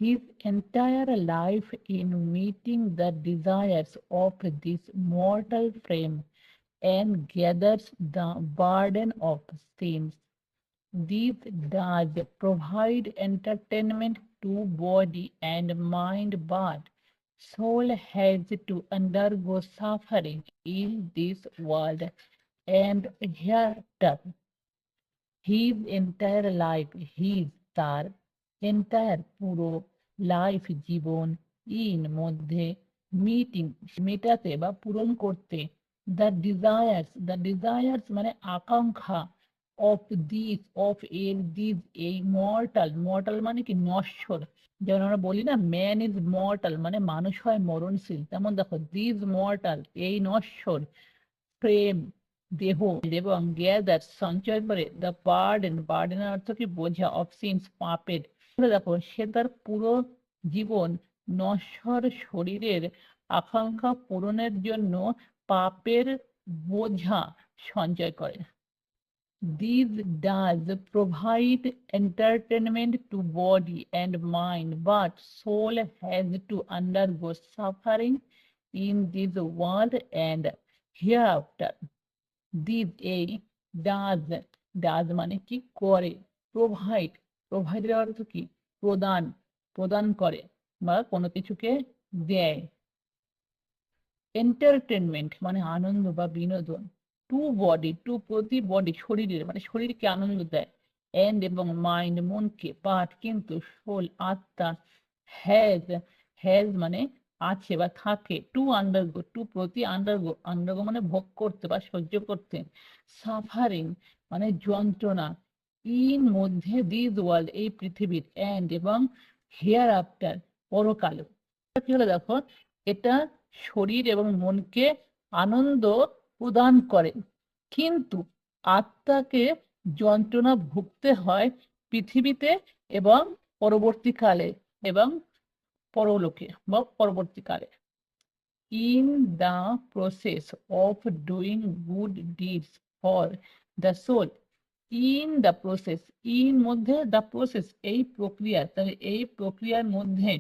his entire life in meeting the desires of this mortal frame and gathers the burden of sins. This does provide entertainment to body and mind, but soul has to undergo suffering in this world and hereafter. His entire life, তার entire পুরো life জীবন মধ্যে meeting মেটাতে বা পূরণ করতে the desires মানে আকাঙ্ক্ষা of this of এর দিস এই মর্টাল মানে কি নশ্বর। যেমন আমরা বলি না ম্যান ইজ মর্টাল মানে মানুষ হয় মরণশীল, তেমন দেখো দিস মর্টাল এই নশ্বর প্রেম দেহ এবং গ্যাদার সঞ্চয় করে দ্য বার্ডেনের অর্থ কি বোঝা অফ সিনস পাপের। দেখো সে তার পুরো জীবন নশ্বর শরীরের আকাঙ্ক্ষা পূরণের জন্য পাপের বোঝা সঞ্চয় করে। This does provide entertainment to body and mind, but soul has to undergo suffering in this world and hereafter. This এই ডাজ মানে কি করে, প্রোভাইডের অর্থ কি প্রদান করে বা কোনো কিছুকে দেয়। এন্টারটেনমেন্ট মানে আনন্দ বা বিনোদন। টু প্রতি বডি শরীরের মানে শরীরকে আনন্দ দেয়, এন্ড এবং মাইন্ড মনকে, বাট কিন্তু সোল আত্মা হ্যাজ মানে আছে বা থাকে, টু প্রতি আন্ডারগো মানে ভোগ করতে বা সহ্য করতে, সাফারিং মানে যন্ত্রণা, ইন মধ্যে দিস ওয়ার্ল্ড এই পৃথিবীর, এন্ড এবং হিয়ার আফটার পরকালে। কি হলো দেখো, এটা শরীর এবং মনকে আনন্দ প্রদান করে, কিন্তু আত্মাকে যন্ত্রণা ভুগতে হয় পৃথিবীতে এবং পরবর্তীকালে এবং পরলোকে বা পরবর্তীকালে। In the process of doing good deeds for the soul, in the process in মধ্যে দ্য প্রসেস এই প্রক্রিয়া, তাহলে এই প্রক্রিয়ার মধ্যে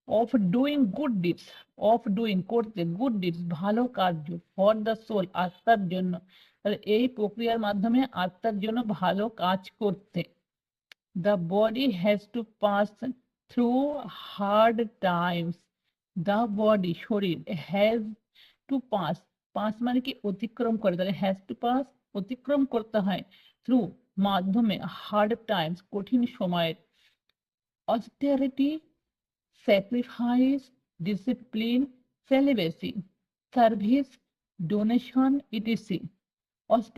of doing good deeds of doing করতে গুড ডিডস ভালো কার্য ফর দ্য সোল আত্মার জন্য, তাহলে এই প্রক্রিয়ার মাধ্যমে আত্মার জন্য ভালো কাজ করতে। The body has to pass through hard Times, the body শরীর হ্যাজ টু পাস মানে কি অতিক্রম করে, তাহলে হ্যাজ টু পাস অতিক্রম করতে হয়, থ্রু মাধ্যমে, হার্ড টাইমস কঠিন সময়ের, অস্টেরিটি sacrifice, discipline, celibacy, service, donation, etc.